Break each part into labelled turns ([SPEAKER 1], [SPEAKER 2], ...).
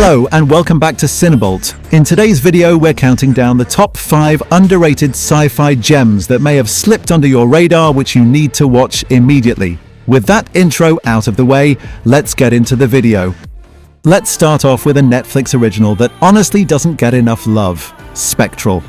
[SPEAKER 1] Hello and welcome back to Cinebolt. In today's video we're counting down the top 5 underrated sci-fi gems that may have slipped under your radar which you need to watch immediately. With that intro out of the way, let's get into the video. Let's start off with a Netflix original that honestly doesn't get enough love, Spectral.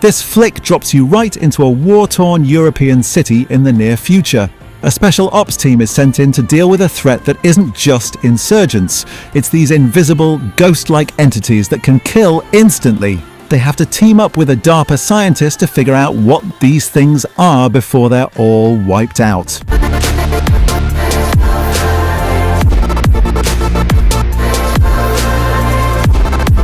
[SPEAKER 1] This flick drops you right into a war-torn European city in the near future. A special ops team is sent in to deal with a threat that isn't just insurgents. It's these invisible, ghost-like entities that can kill instantly. They have to team up with a DARPA scientist to figure out what these things are before they're all wiped out.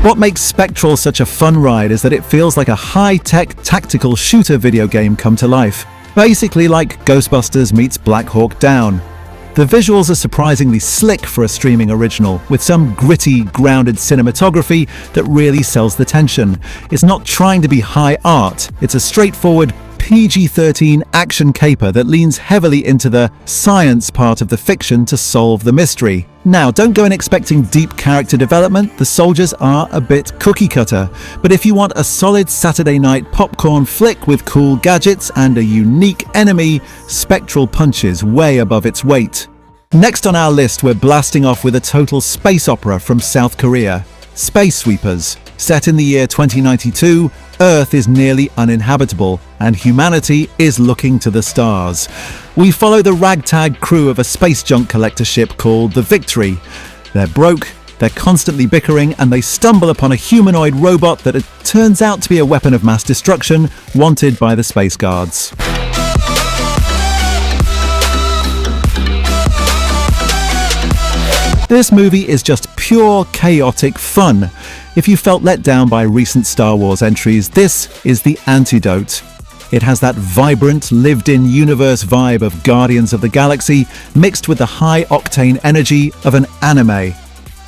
[SPEAKER 1] What makes Spectral such a fun ride is that it feels like a high-tech tactical shooter video game come to life. Basically like Ghostbusters meets Black Hawk Down. The visuals are surprisingly slick for a streaming original, with some gritty, grounded cinematography that really sells the tension. It's not trying to be high art, it's a straightforward PG-13 action caper that leans heavily into the science part of the fiction to solve the mystery. Now, don't go in expecting deep character development, the soldiers are a bit cookie cutter, but if you want a solid Saturday night popcorn flick with cool gadgets and a unique enemy, Spectral punches way above its weight. Next on our list, we're blasting off with a total space opera from South Korea, Space Sweepers. Set in the year 2092, Earth is nearly uninhabitable, and humanity is looking to the stars. We follow the ragtag crew of a space junk collector ship called the Victory. They're broke, they're constantly bickering, and they stumble upon a humanoid robot that turns out to be a weapon of mass destruction wanted by the Space Guards. This movie is just pure chaotic fun. If you felt let down by recent Star Wars entries, this is the antidote. It has that vibrant, lived-in universe vibe of Guardians of the Galaxy mixed with the high-octane energy of an anime.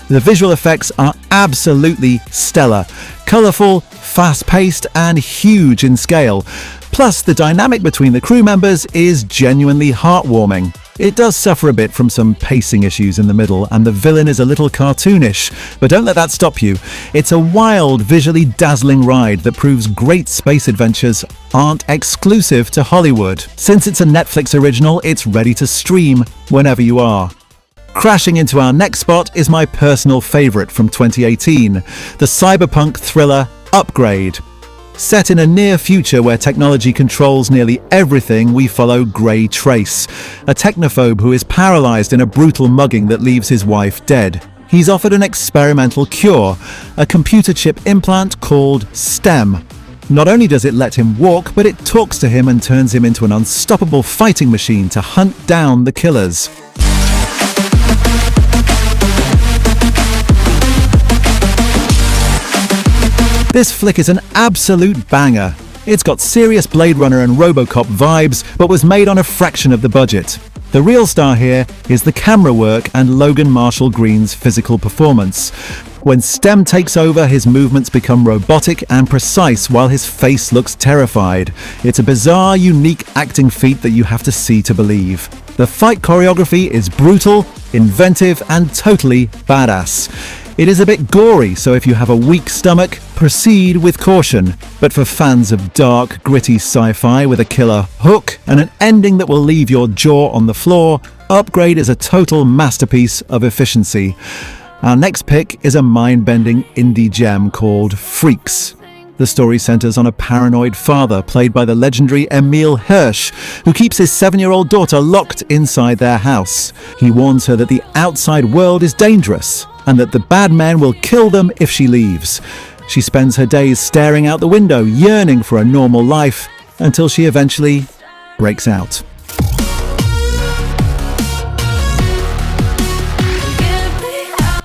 [SPEAKER 1] The visual effects are absolutely stellar, colourful, fast-paced, and huge in scale. Plus, the dynamic between the crew members is genuinely heartwarming. It does suffer a bit from some pacing issues in the middle, and the villain is a little cartoonish, but don't let that stop you. It's a wild, visually dazzling ride that proves great space adventures aren't exclusive to Hollywood. Since it's a Netflix original, it's ready to stream whenever you are. Crashing into our next spot is my personal favourite from 2018, the Cyberpunk thriller Upgrade. Set in a near future where technology controls nearly everything, we follow Grey Trace, a technophobe who is paralysed in a brutal mugging that leaves his wife dead. He's offered an experimental cure, a computer chip implant called STEM. Not only does it let him walk, but it talks to him and turns him into an unstoppable fighting machine to hunt down the killers. This flick is an absolute banger. It's got serious Blade Runner and RoboCop vibes, but was made on a fraction of the budget. The real star here is the camera work and Logan Marshall Green's physical performance. When STEM takes over, his movements become robotic and precise while his face looks terrified. It's a bizarre, unique acting feat that you have to see to believe. The fight choreography is brutal, inventive, and totally badass. It is a bit gory, so if you have a weak stomach, proceed with caution. But for fans of dark, gritty sci-fi with a killer hook and an ending that will leave your jaw on the floor, Upgrade is a total masterpiece of efficiency. Our next pick is a mind-bending indie gem called Freaks. The story centers on a paranoid father played by the legendary Emile Hirsch, who keeps his 7-year-old daughter locked inside their house. He warns her that the outside world is dangerous and that the bad men will kill them if she leaves. She spends her days staring out the window, yearning for a normal life, until she eventually breaks out.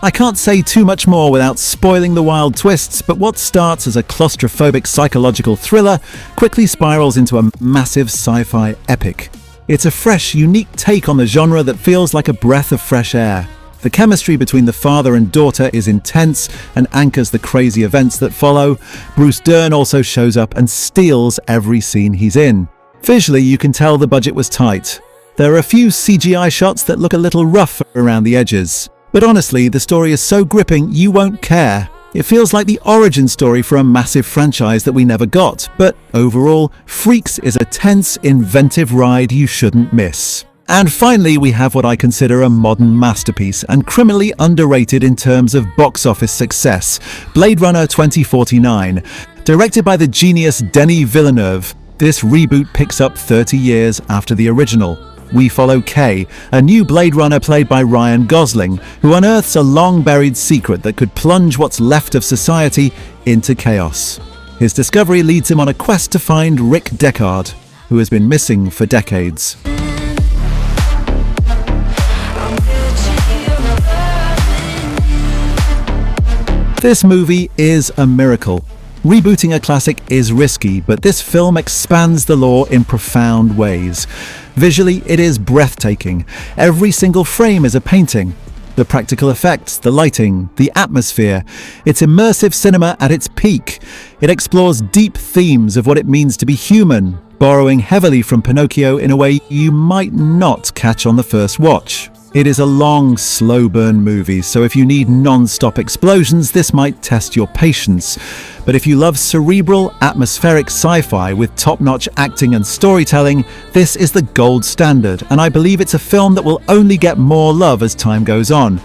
[SPEAKER 1] I can't say too much more without spoiling the wild twists, but what starts as a claustrophobic psychological thriller quickly spirals into a massive sci-fi epic. It's a fresh, unique take on the genre that feels like a breath of fresh air. The chemistry between the father and daughter is intense and anchors the crazy events that follow. Bruce Dern also shows up and steals every scene he's in. Visually, you can tell the budget was tight. There are a few CGI shots that look a little rough around the edges. But honestly, the story is so gripping you won't care. It feels like the origin story for a massive franchise that we never got, but overall, Freaks is a tense, inventive ride you shouldn't miss. And finally, we have what I consider a modern masterpiece and criminally underrated in terms of box office success, Blade Runner 2049. Directed by the genius Denis Villeneuve, this reboot picks up 30 years after the original. We follow Kay, a new Blade Runner played by Ryan Gosling, who unearths a long-buried secret that could plunge what's left of society into chaos. His discovery leads him on a quest to find Rick Deckard, who has been missing for decades. This movie is a miracle. Rebooting a classic is risky, but this film expands the lore in profound ways. Visually, it is breathtaking. Every single frame is a painting. The practical effects, the lighting, the atmosphere. It's immersive cinema at its peak. It explores deep themes of what it means to be human, borrowing heavily from Pinocchio in a way you might not catch on the first watch. It is a long, slow-burn movie, so if you need non-stop explosions, this might test your patience. But if you love cerebral, atmospheric sci-fi with top-notch acting and storytelling, this is the gold standard, and I believe it's a film that will only get more love as time goes on.